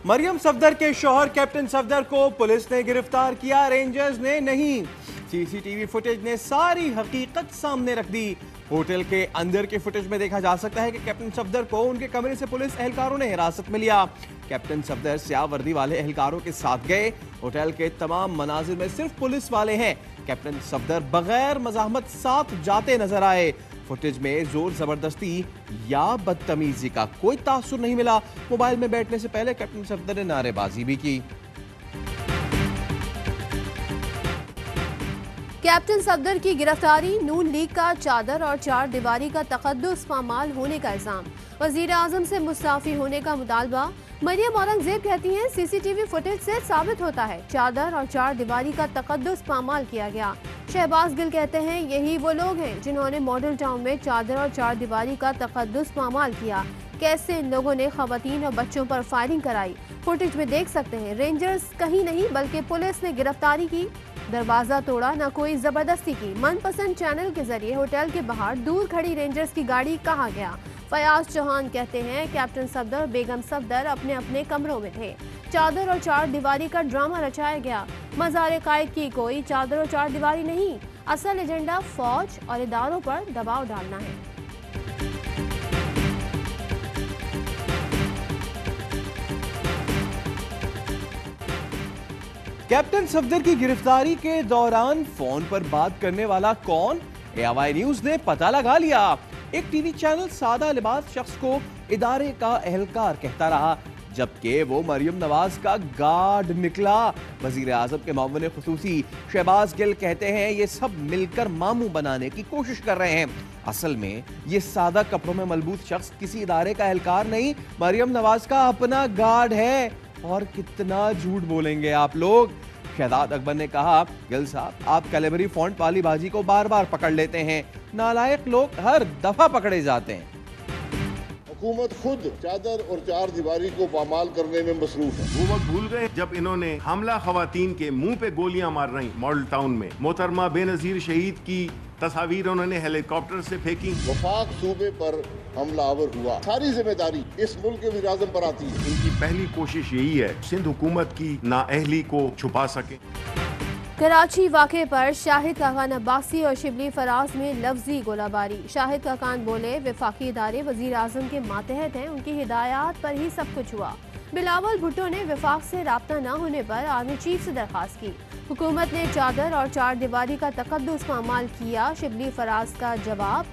मरियम सफदर के शौहर कैप्टन सफदर को पुलिस ने गिरफ्तार किया, रेंजर्स ने नहीं। सीसीटीवी फुटेज ने सारी हकीकत सामने रख दी। होटल के अंदर के फुटेज में देखा जा सकता है कि कैप्टन सफदर को उनके कमरे से पुलिस एहलकारों ने हिरासत में लिया। कैप्टन सफदर स्याह वर्दी वाले एहलकारों के साथ गए। होटल के तमाम मनाजिर में सिर्फ पुलिस वाले हैं। कैप्टन सफदर बगैर मज़ाहमत साथ जाते नजर आए। फुटेज में जोर जबरदस्ती या बदतमीजी का कोई तासुर नहीं मिला। मोबाइल में बैठने से पहले कैप्टन सफदर ने नारेबाजी भी की। कैप्टन सफदर की गिरफ्तारी, नून लीग का चादर और चार दीवारी का तकद्दुस पामाल होने का इल्जाम, वजीर आजम से मुस्ताफी होने का मुतालबा। मरियम औरंगजेब कहती हैं सीसीटीवी फुटेज से साबित होता है चादर और चार दीवारी का तकद्दुस पामाल किया गया। शहबाज गिल कहते हैं यही वो लोग हैं जिन्होंने मॉडल टाउन में चादर और चार दीवारी का तकद्दुस पामाल किया। कैसे इन लोगों ने खवातीन और बच्चों पर फायरिंग कराई, फुटेज में देख सकते हैं। रेंजर्स कहीं नहीं बल्कि पुलिस ने गिरफ्तारी की, दरवाजा तोड़ा, ना कोई जबरदस्ती की। मनपसंद चैनल के जरिए होटल के बाहर दूर खड़ी रेंजर्स की गाड़ी कहाँ गया। फयाज चौहान कहते हैं कैप्टन सफदर, बेगम सफदर अपने अपने कमरों में थे। चादर और चार दीवारी का ड्रामा रचाया गया। मज़ार कायद की कोई चादर और चार दीवारी नहीं, असल एजेंडा फौज और इदारों पर दबाव डालना है। कैप्टन सफदर की गिरफ्तारी के दौरान फोन पर बात करने वाला कौन, AY न्यूज ने पता लगा लिया। एक टीवी चैनल सादा लिबास शख्स को इदारे का एहलकार कहता रहा, जबकि वो मरियम नवाज का गार्ड निकला। वजीर आजम के मुअव्विन खुसूसी शहबाज गिल कहते हैं ये सब मिलकर मामू बनाने की कोशिश कर रहे हैं। असल में ये सादा कपड़ों में मलबूस शख्स किसी इदारे का एहलकार नहीं, मरियम नवाज का अपना गार्ड है। और कितना झूठ बोलेंगे आप लोग। शहजाद अकबर ने कहा, गिल साहब आप कैलेबरी फॉन्ट वाली बाजी को बार बार पकड़ लेते हैं, नालायक लोग हर दफा पकड़े जाते हैं। हुकूमत खुद चादर और चार दीवारी को पामाल करने में मसरूफ है। वो वक्त भूल गए जब इन्होंने हमला खवातीन के मुंह पे गोलियां मार रही मॉडल टाउन में। मोहतरमा बेनजीर शहीद की तस्वीर उन्होंने हेलीकॉप्टर से फेंकी। वफाक सूबे पर हमलावर हुआ, सारी जिम्मेदारी इस मुल्क के वज़ीर आज़म पर आती है। इनकी पहली कोशिश यही है सिंध हुकूमत की नाअहली को छुपा सके। कराची वाक़े पर शाहिद खाकान अब्बासी और शिबली फराज में लफ्जी गोलाबारी। शाहिद खाकान बोले वफाकी इदारे वज़ीर आज़म के मातहत हैं, उनकी हिदायत पर ही सब कुछ हुआ। बिलावल भुट्टो ने वफाक से राब्ता न होने पर आर्मी चीफ से दरख्वास्त की। हुकूमत ने चादर और चार दीवारी का तकद्दुस पामाल किया। शिबली फराज का जवाब,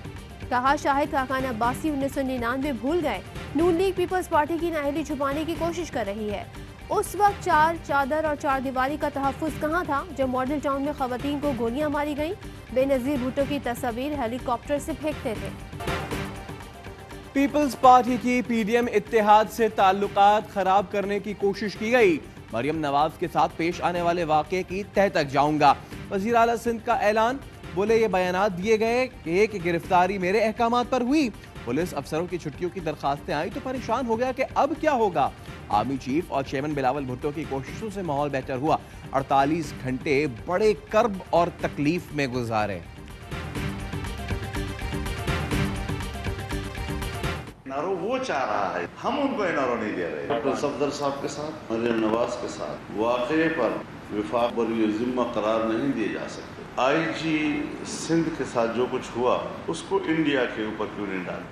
कहा शाहिद खाकान अब्बासी 1999 भूल गए। नून लीग पीपल्स पार्टी की नाअहली छुपाने की कोशिश कर रही है। उस वक्त चादर और चार दीवारी का तहफ़्फ़ुज़ कहाँ था जब मॉडल टाउन में खवातीन को गोलियां मारी गईं। बेनज़ीर भुट्टो की तस्वीर हेलीकॉप्टर से फेंकते थे। पीपल्स पार्टी की PDM इत्तेहाद से ताल्लुकात खराब करने की कोशिश की गई। मरियम नवाज के साथ पेश आने वाले वाक़े की तह तक जाऊंगा। वज़ीर आला सिंध का ऐलान, बोले ये बयानात दिए गए कि गिरफ्तारी मेरे अहकामात पर हुई। पुलिस अफसरों की छुट्टियों की दरखास्तें आई तो परेशान हो गया कि अब क्या होगा। आर्मी चीफ और चेयरमैन बिलावल भुट्टो की कोशिशों से माहौल बेहतर हुआ। 48 घंटे बड़े कर्ब और तकलीफ में गुजारे। एनआरओ वो चाह रहा है, हम उनको एनआरओ नहीं दे रहे। डॉक्टर सफदर साहब के साथ, मरियम नवाज के साथ वाक़े पर विफाक बरी ज़िम्मा करार नहीं दिए जा सकते। IG सिंध के साथ जो कुछ हुआ उसको इंडिया के ऊपर क्यों नहीं डाल?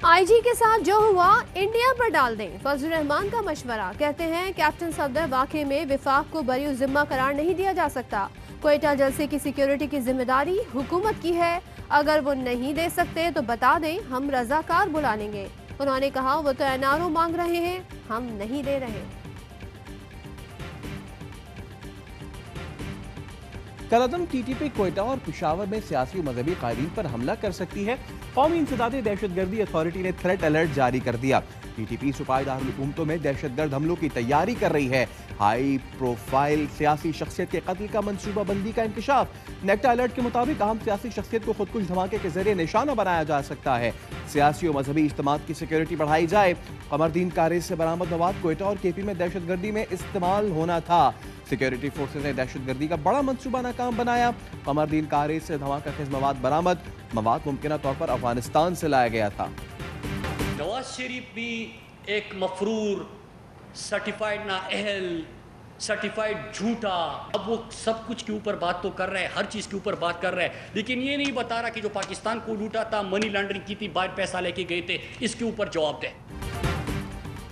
IG के साथ जो हुआ इंडिया पर डाल दें, फजलुर रहमान का मशवरा। कहते हैं कैप्टन सफदर वाक़े में विफाक को बरी ज़िम्मा करार नहीं दिया जा सकता। क्वेटा जलसे की सिक्योरिटी की जिम्मेदारी हुकूमत की है, अगर वो नहीं दे सकते तो बता दें, हम रजाकार बुला लेंगे। उन्होंने कहा वो तो एनआरओ मांग रहे हैं, हम नहीं दे रहे। कलअदम TTP क्वेटा और पिशावर में सियासी मजहबी कायदीन पर हमला कर सकती है। कौमी इंसदादी दहशतगर्दी अथॉरिटी ने थ्रेट अलर्ट जारी कर दिया। TTP सूबाई दारुल हुकूमतों में दहशतगर्द हमलों की तैयारी कर रही है। हाई प्रोफाइल सियासी शख्सियत के कत्ल का मनसूबा बंदी का इंकशाफ। नेक्टा अलर्ट के मुताबिक अहम सियासी शख्सियत को खुदकुश धमाके के जरिए निशाना बनाया जा सकता है। सियासी और मजहबी इज्तिमात की सिक्योरिटी बढ़ाई जाए। कमरदीन कारेज से बरामद मवाद क्वेटा और KP में दहशतगर्दी में इस्तेमाल होना था। सिक्योरिटी फोर्सेज ने दहशतगर्दी का बड़ा मंसूबा नाकाम बनाया। कमरदीन कारेज से धमाका खेज मवाद बरामद। मवाद मुमकिन तौर पर अफगानिस्तान से लाया गया था। नवाज शरीफ भी एक मफरूर सर्टिफाइड नाअहल, सर्टिफाइड झूठा, अब वो सब कुछ के ऊपर बात तो कर रहा है, हर चीज़ के ऊपर बात कर रहा है, लेकिन ये नहीं बता रहा कि जो पाकिस्तान को लूटा था, मनी लॉन्ड्रिंग की थी, बाहर पैसा लेके गए थे, इसके ऊपर जवाब दे।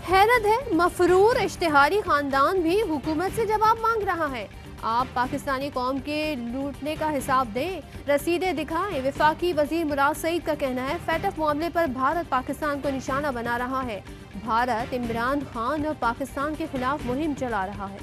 हैरत है, मफरूर इश्तिहारी खानदान भी हुकूमत से जवाब मांग रहा है। आप पाकिस्तानी कौम के लूटने का हिसाब दें, रसीदें दिखाएं। वफाकी वजीर मुराद सईद का कहना है फैटफ मामले पर भारत पाकिस्तान को निशाना बना रहा है। भारत इमरान खान और पाकिस्तान के खिलाफ मुहिम चला रहा है।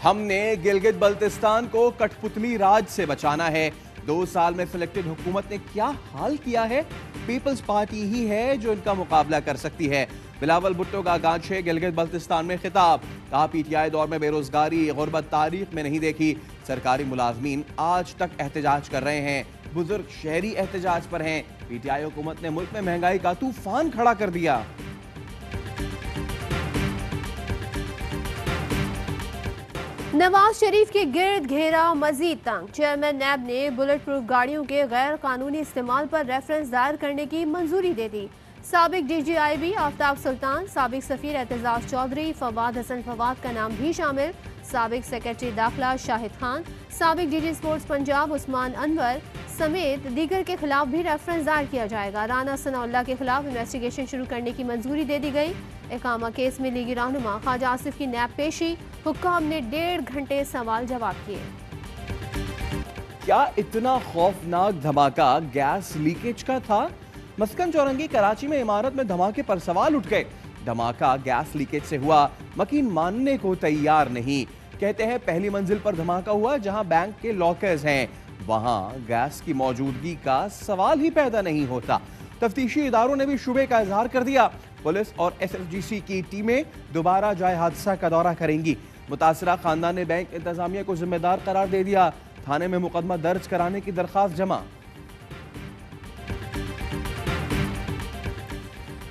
हमने गिलगित बल्तिस्तान को कठपुतली राज से बचाना है। 2 साल में सिलेक्टेड हुकूमत ने क्या हाल किया है। पीपल्स पार्टी ही है जो इनका मुकाबला कर सकती है। बिलावल भुट्टो का गांचे गिलगित बल्तिस्तान में खिताब, कहा पीटीआई दौर में बेरोजगारी गुर्बत तारीख में नहीं देखी। सरकारी मुलाजमीन आज तक एहतजाज कर रहे हैं, बुजुर्ग शहरी एहतजाज पर हैं। पीटीआई हुकूमत ने मुल्क में महंगाई का तूफान खड़ा कर दिया। नवाज शरीफ के गिर्द घेरा मजीद तंग। चेयरमैन नैब ने बुलेट प्रूफ गाड़ियों के गैर कानूनी इस्तेमाल पर रेफरेंस दायर करने की मंजूरी दे दी। साबिक DGIB आफ्ताब सुल्तान, साबिक सफीर एतजाज चौधरी, फवाद हसन फवाद का नाम भी शामिल, साबिक सेक्रेटरी दाखिला शाहिद खान, साबिक DG स्पोर्ट्स पंजाब उस्मान अनवर समेत दीगर के खिलाफ भी रेफरेंस दायर किया जाएगा। राना सनाउल्लाह के खिलाफ इन्वेस्टिगेशन शुरू करने की मंजूरी दे दी गई। इकामा केस में लीगी रहनुमा ख्वाजा आसिफ की नैब पेशी, हुक्काम ने 1.5 घंटे सवाल जवाब किए। क्या इतना खौफनाक धमाका गैस लीकेज का था? मस्कन चौरंगी कराची में इमारत में धमाके पर सवाल उठ गए। धमाका गैस लीकेज से हुआ, मकीन मानने को तैयार नहीं। कहते हैं पहली मंजिल पर धमाका हुआ जहां बैंक के लॉकर्स हैं, वहां गैस की मौजूदगी का सवाल ही पैदा नहीं होता। तफ्तीशी इदारों ने भी शुबे का इजहार कर दिया। पुलिस और SFGC की टीमें दोबारा जाए हादसा का दौरा करेंगी। मुतासरा खानदान ने बैंक इंतजामिया को जिम्मेदार करार दे दिया। थाने में मुकदमा दर्ज कराने की दरखास्त जमा।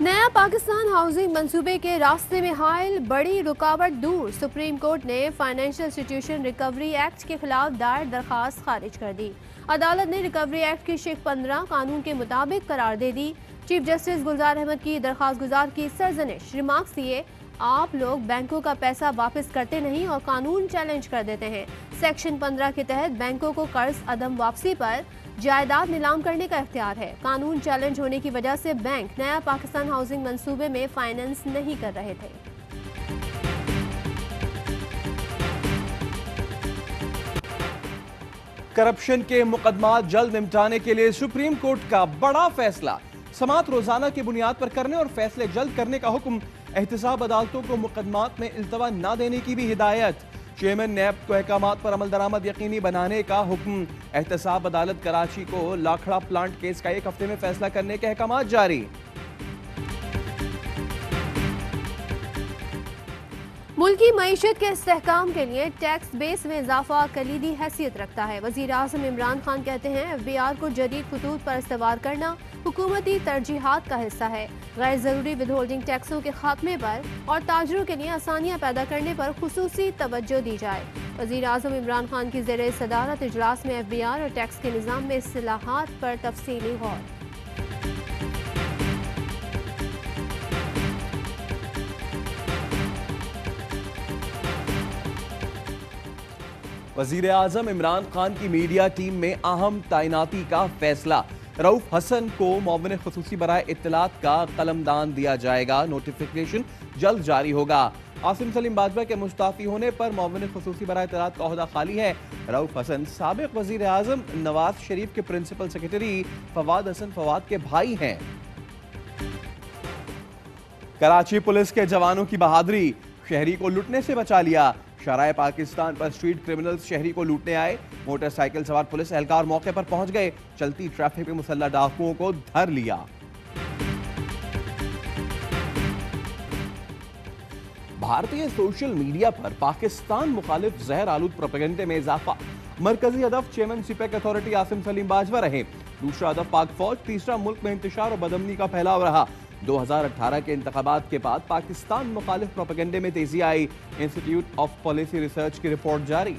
नया पाकिस्तान हाउसिंग मंसूबे के रास्ते में हायल, बड़ी रुकावट दूर। सुप्रीम कोर्ट ने फाइनेंशियल इंस्टीट्यूशन रिकवरी एक्ट के खिलाफ दायर दरखास्त खारिज कर दी। अदालत ने रिकवरी एक्ट की शेख 15 कानून के मुताबिक करार दे दी। चीफ जस्टिस गुलजार अहमद की दरखास्त गुजार की सरजनिश, रिमार्क्स दिए आप लोग बैंकों का पैसा वापस करते नहीं और कानून चैलेंज कर देते हैं। सेक्शन 15 के तहत बैंकों को कर्ज अदम वापसी पर जायदाद नीलाम करने का इख्तियार है। कानून चैलेंज होने की वजह से बैंक नया पाकिस्तान हाउसिंग मंसूबे में फाइनेंस नहीं कर रहे थे। करप्शन के मुकदमात जल्द निपटाने के लिए सुप्रीम कोर्ट का बड़ा फैसला। समाअत रोजाना की बुनियाद पर करने और फैसले जल्द करने का हुक्म। एहतसाब अदालतों को मुकदमात में इल्तवा न देने की भी हिदायत। चेयरमैन नैब को अहकामात पर अमल दरामद यकीनी बनाने का हुक्म। एहतसाब अदालत कराची को लाखड़ा प्लांट केस का 1 हफ्ते में फैसला करने के अहकामात जारी। मुल्की मईशत के इस्तेहकाम के लिए टैक्स बेस में इजाफा कलीदी हैसियत रखता है। वज़ीर आज़म इमरान खान कहते हैं FBR को जदीद खतूत पर इस्तवार करना हुकूमती तरजीहात का हिस्सा है। गैर ज़रूरी विदहोल्डिंग टैक्सों के खात्मे पर और ताजरों के लिए आसानियाँ पैदा करने पर खुसूसी तवज्जो दी जाए। वज़ीर आज़म इमरान खान की ज़ेरे सदारत इजलास में FBR और टैक्स के निज़ाम में इस्लाहात पर तफसीली गौर। वज़ीर आज़म इमरान खान की मीडिया टीम में अहम तैनाती का फैसला। रऊफ हसन को मुअव्विन खुसूसी बराए इत्तलात का कलमदान दिया जाएगा। नोटिफिकेशन जल्द जारी होगा। आसिम सलीम बाजवा के मुस्ताफी होने पर मुअव्विन खुसूसी बराए इत्तलात का ओहदा खाली है। रऊफ हसन साबिक वज़ीर आज़म नवाज शरीफ के प्रिंसिपल सेक्रेटरी फवाद हसन फवाद के भाई हैं। कराची पुलिस के जवानों की बहादुरी, शहरी को लुटने से बचा लिया। शराय पाकिस्तान पर स्ट्रीट क्रिमिनल्स शहरी को लूटने आए। मोटरसाइकिल सवार पुलिस एहलकार मौके पर पहुंच गए। चलती ट्रैफिक में मुसल्लह डाकुओं को धर लिया। भारतीय सोशल मीडिया पर पाकिस्तान मुखालिफ जहर आलूद प्रोपेगेंडे में इजाफा। मरकजी हदफ chairman CPEC authority Asim Saleem Bajwa रहे। दूसरा हदफ पाक फौज, तीसरा मुल्क में इंतशार और बदअमनी का फैलाव रहा। 2018 के इंतखाबात के बाद पाकिस्तान मुखालिफ प्रोपेगेंडे में तेजी आई। इंस्टीट्यूट ऑफ पॉलिसी रिसर्च की रिपोर्ट जारी।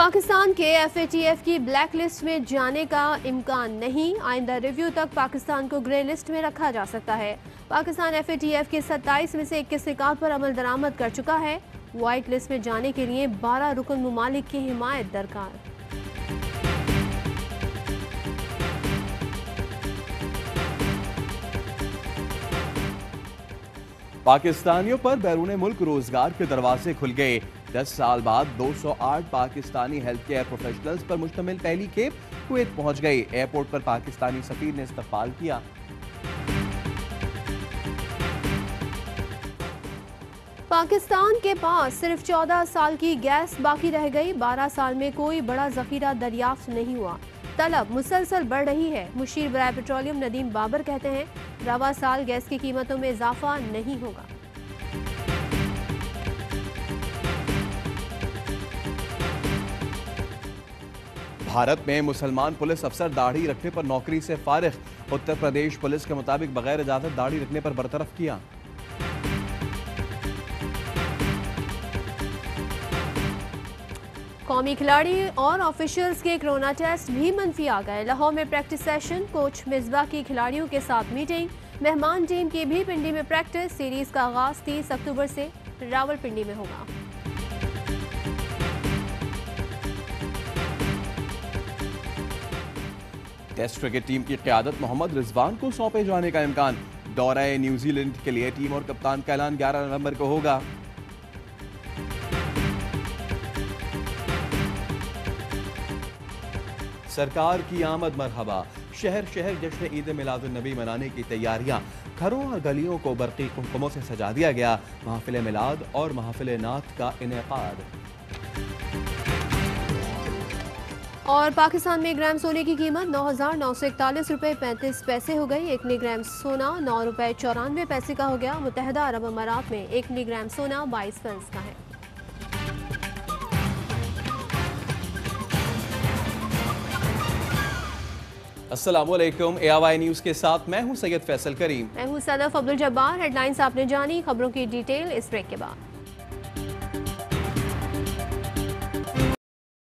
पाकिस्तान के FATF की ब्लैक लिस्ट में जाने का इम्कान नहीं। आइंदा रिव्यू तक पाकिस्तान को ग्रे लिस्ट में रखा जा सकता है। पाकिस्तान FATF के 27 में से 21 निकात पर अमल दरामद कर चुका है। वाइट लिस्ट में जाने के लिए 12 रुकन मुमालिक की हिमायत दरकार। पाकिस्तानियों पर बैरून मुल्क रोजगार के दरवाजे खुल गए। 10 साल बाद 208 पाकिस्तानी हेल्थ केयर प्रोफेशनल्स पर मुश्तमिल पहली खेप कुवैत पहुंच गई। एयरपोर्ट पर पाकिस्तानी सफीर ने इस्तकबाल किया। पाकिस्तान के पास सिर्फ 14 साल की गैस बाकी रह गई। 12 साल में कोई बड़ा जखीरा दरियाफ्त नहीं हुआ। तलब मुसलसल बढ़ रही है। मुशीर बराए पेट्रोलियम नदीम बाबर कहते हैं रवा साल गैस की कीमतों में इजाफा नहीं होगा। भारत में मुसलमान पुलिस अफसर दाढ़ी रखने पर नौकरी से फारिग। उत्तर प्रदेश पुलिस के मुताबिक बगैर इजाजत दाढ़ी रखने पर बरतरफ किया। कौमी खिलाड़ी और ऑफिशियल्स के कोरोना टेस्ट भी मनफी आ गए। लाहौर में प्रैक्टिस सेशन, कोच मिसबा की खिलाड़ियों के साथ मीटिंग। मेहमान टीम की भी पिंडी में प्रैक्टिस। सीरीज का आगाज 30 अक्टूबर से रावलपिंडी में होगा। टेस्ट क्रिकेट टीम की क़यादत मोहम्मद रिजवान को सौंपे जाने का इम्कान। दौरा न्यूजीलैंड के लिए टीम और कप्तान का ऐलान 11 नवंबर को होगा। सरकार की आमद मरहबा। शहर शहर जश्न ईद मिलादुन नबी मनाने की तैयारियां। घरों और गलियों को बरक़ी कुमकुमों से सजा दिया गया। महफिल मिलाद और महफिल नात का इनेकाद। और पाकिस्तान में 1 ग्राम सोने की कीमत 9,941 रुपये 35 पैसे हो गई। 1 मिलीग्राम सोना 9 रुपये 94 पैसे का हो गया। मुत्तहदा अरब अमारात में 1 मिलीग्राम सोना 22 फंस का है। अस्सलामुअलैकुम। ARY न्यूज़ के साथ मैं हूं सैयद फैसल करीम। मैं हूं सदफ अब्दुल जब्बार। हेडलाइंस आपने जानी, खबरों की डिटेल इस ब्रेक के बाद।